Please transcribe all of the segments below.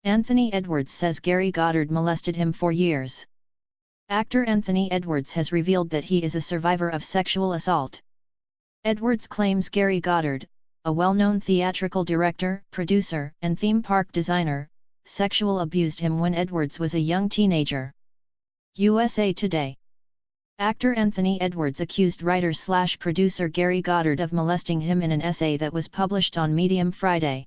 Anthony Edwards says Gary Goddard molested him for years. Actor Anthony Edwards has revealed that he is a survivor of sexual assault. Edwards claims Gary Goddard, a well-known theatrical director, producer, and theme park designer, sexual abused him when Edwards was a young teenager. USA Today. Actor Anthony Edwards accused writer-slash-producer Gary Goddard of molesting him in an essay that was published on Medium Friday.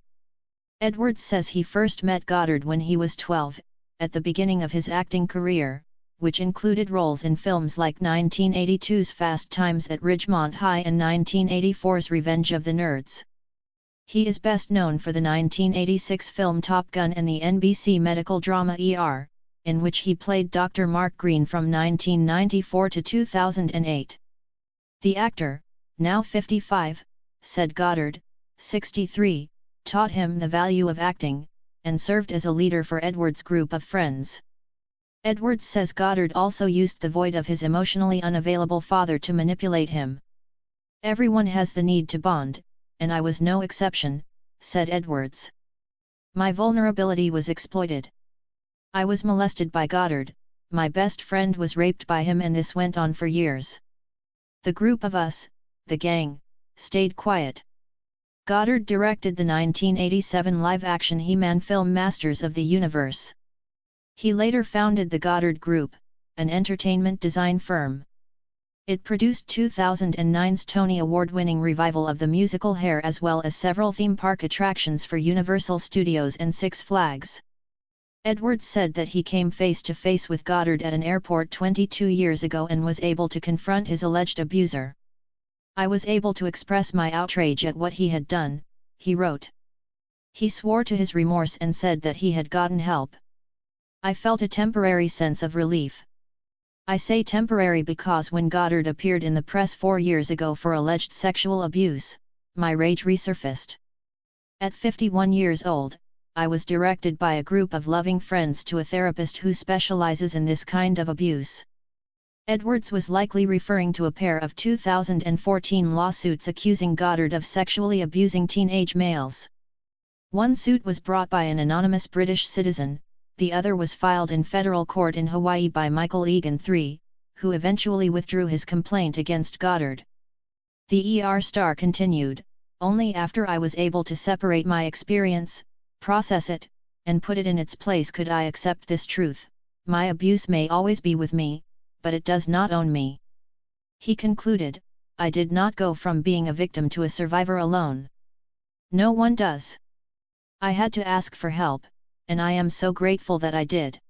Edwards says he first met Goddard when he was 12, at the beginning of his acting career, which included roles in films like 1982's Fast Times at Ridgemont High and 1984's Revenge of the Nerds. He is best known for the 1986 film Top Gun and the NBC medical drama ER, in which he played Dr. Mark Greene from 1994 to 2008. The actor, now 55, said Goddard, 63, taught him the value of acting, and served as a leader for Edwards' group of friends. Edwards says Goddard also used the void of his emotionally unavailable father to manipulate him. "Everyone has the need to bond, and I was no exception," said Edwards. "My vulnerability was exploited. I was molested by Goddard, my best friend was raped by him, and this went on for years. The group of us, the gang, stayed quiet." Goddard directed the 1987 live-action He-Man film Masters of the Universe. He later founded the Goddard Group, an entertainment design firm. It produced 2009's Tony Award-winning revival of the musical Hair, as well as several theme park attractions for Universal Studios and Six Flags. Edwards said that he came face-to-face with Goddard at an airport 22 years ago and was able to confront his alleged abuser. "I was able to express my outrage at what he had done," he wrote. He swore to his remorse and said that he had gotten help. "I felt a temporary sense of relief. I say temporary because when Goddard appeared in the press 4 years ago for alleged sexual abuse, my rage resurfaced. At 51 years old, I was directed by a group of loving friends to a therapist who specializes in this kind of abuse." Edwards was likely referring to a pair of 2014 lawsuits accusing Goddard of sexually abusing teenage males. One suit was brought by an anonymous British citizen, the other was filed in federal court in Hawaii by Michael Egan III, who eventually withdrew his complaint against Goddard. The ER star continued, "Only after I was able to separate my experience, process it, and put it in its place could I accept this truth: my abuse may always be with me, but it does not own me." He concluded, "I did not go from being a victim to a survivor alone. No one does. I had to ask for help, and I am so grateful that I did."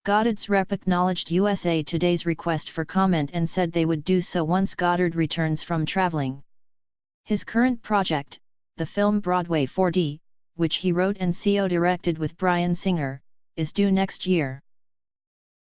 Goddard's rep acknowledged USA Today's request for comment and said they would do so once Goddard returns from traveling. His current project, the film Broadway 4D, which he wrote and co-directed with Bryan Singer, is due next year.